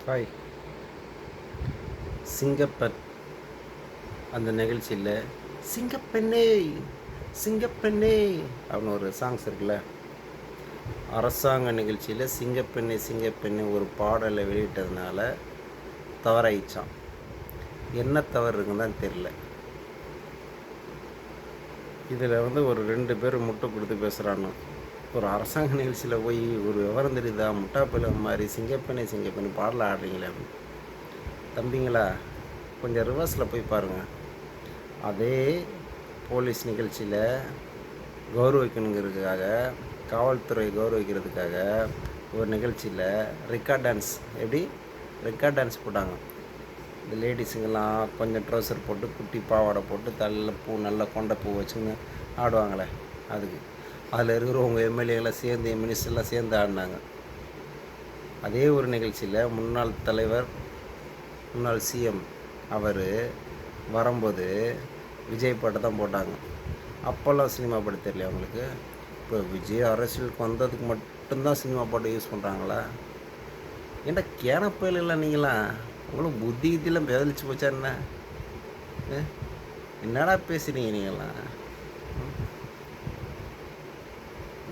Hi. சிங்கப்பெண் அந்த நிகழ்ச்சியில் சிங்கப்பெண்ணே சிங்கப்பெண்ணே அப்படின்னு ஒரு சாங்ஸ் இருக்குல்ல. அரசாங்க நிகழ்ச்சியில் சிங்கப்பெண்ணே சிங்கப்பெண்ணே ஒரு பாடலை வெளியிட்டதுனால தவறாயிடுச்சான். என்ன தவறு இருக்குன்னு தான் தெரில. இதில் ஒரு 2 பேர் முட்டை கொடுத்து பேசுகிறான்னு. ஒரு அரசாங்க நிகழ்ச்சியில் போய் ஒரு விவரம் தெரியுதா, முட்டாப்பிள்ளை மாதிரி சிங்கப்பெண்ணே சிங்கப்பெண்ணே பாடலை ஆடுறீங்களே அப்படின்னு. தம்பிங்களா, கொஞ்சம் ரிவர்ஸில் போய் பாருங்கள். அதே போலீஸ் நிகழ்ச்சியில் கௌரவிக்கணுங்கிறதுக்காக, காவல்துறை கௌரவிக்கிறதுக்காக ஒரு நிகழ்ச்சியில் ரெக்கார்ட் டான்ஸ் ரெக்கார்ட் டான்ஸ் போட்டாங்க. இந்த லேடிஸுங்கெல்லாம் கொஞ்சம் ட்ரௌசர் போட்டு குட்டி பாவாடை போட்டு தலையில் பூ நல்லா கொண்ட பூ வச்சுன்னு ஆடுவாங்களே, அதில் இருக்கிறவங்க எம்எல்ஏலாம் சேர்ந்து மினிஸ்டர்லாம் சேர்ந்து ஆடினாங்க. அதே ஒரு நிகழ்ச்சியில் முன்னாள் தலைவர், முன்னாள் சிஎம் அவர் வரும்போது விஜய் பாட்டை தான் போட்டாங்க. அப்போல்லாம் சினிமா பாட்டு தெரியல அவங்களுக்கு. இப்போ விஜய் அரசியலுக்கு வந்ததுக்கு மட்டும்தான் சினிமா பாட்டு யூஸ் பண்ணுறாங்களா? ஏன்டா கேனப்பையில் இல்லை நீங்களாம்? உங்களுக்கு புத்தி கித்திலாம் பேதலிச்சு போச்சா என்ன? என்னடா பேசுகிறீங்க நீங்களாம்?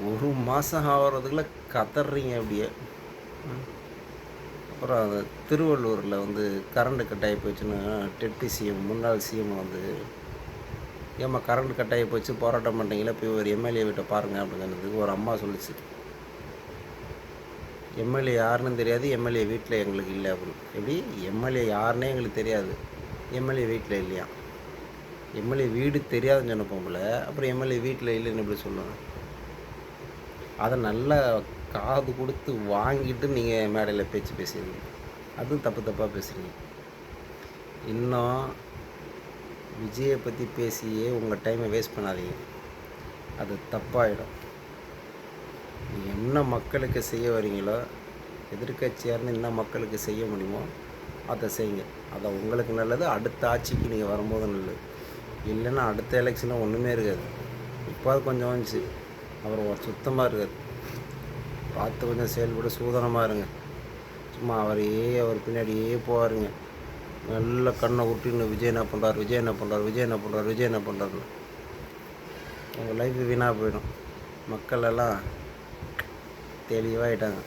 ஒரு மாதம் ஆகிறதுக்குள்ள கதறீங்க அப்படியே. அப்புறம் அது திருவள்ளூரில் கரண்ட் கட் ஆகி போச்சுன்னு டெப்டி சிஎம், முன்னாள் சிஎம் ஏம்மா கரண்ட் கட் ஆகி போச்சு, போராட்டம் பண்ணுறீங்களா, போய் ஒரு எம்எல்ஏ வீட்டை பாருங்கள் அப்படிங்கிறதுக்கு ஒரு அம்மா சொல்லிச்சு. எம்எல்ஏ யாருன்னு தெரியாது, எம்எல்ஏ வீட்டில் எங்களுக்கு இல்லை அப்படின்னு. எப்படி எம்எல்ஏ யாருன்னே எங்களுக்கு தெரியாது, எம்எல்ஏ வீட்டில் இல்லையா? எம்எல்ஏ வீடு தெரியாதுன்னு சொன்ன பொம்பளை அப்புறம் எம்எல்ஏ வீட்டில் இல்லைன்னு எப்படி சொல்லுவாங்க? அதை நல்லா காது கொடுத்து வாங்கிட்டு நீங்கள் மேடையில் பேச்சு பேசுறீங்க. அதுவும் தப்பாக பேசுகிறீங்க. இன்னும் விஜயை பற்றி பேசியே உங்கள் டைமை வேஸ்ட் பண்ணாதீங்க, அது தப்பாயிடும். நீங்கள் என்ன மக்களுக்கு செய்ய வரீங்களோ, எதிர்கட்சியாக இருந்து என்ன மக்களுக்கு செய்ய முடியுமோ அதை செய்யுங்க. அதை உங்களுக்கு நல்லது, அடுத்த ஆட்சிக்கு நீங்கள் வரும்போது நல்லது. இல்லைன்னா அடுத்த எலெக்ஷனில் ஒன்றுமே இருக்காது. இப்போ அது கொஞ்சம் வந்துச்சு, அப்புறம் சுத்தமாக இருக்காது. பார்த்து கொஞ்சம் செயல்பட சூதனமாக இருங்க. சும்மா அவர் பின்னாடியே போவாருங்க. நல்ல கண்ணை விட்டுன்னு விஜய் என்ன பண்ணுறாரு, விஜய் என்ன பண்ணுறாரு, விஜய் என்ன பண்ணுறாரு, விஜய் என்ன பண்ணுறாருன்னு உங்கள் லைஃப் வீணாக போயிடும். மக்கள் எல்லாம் தெளிவாகிட்டாங்க.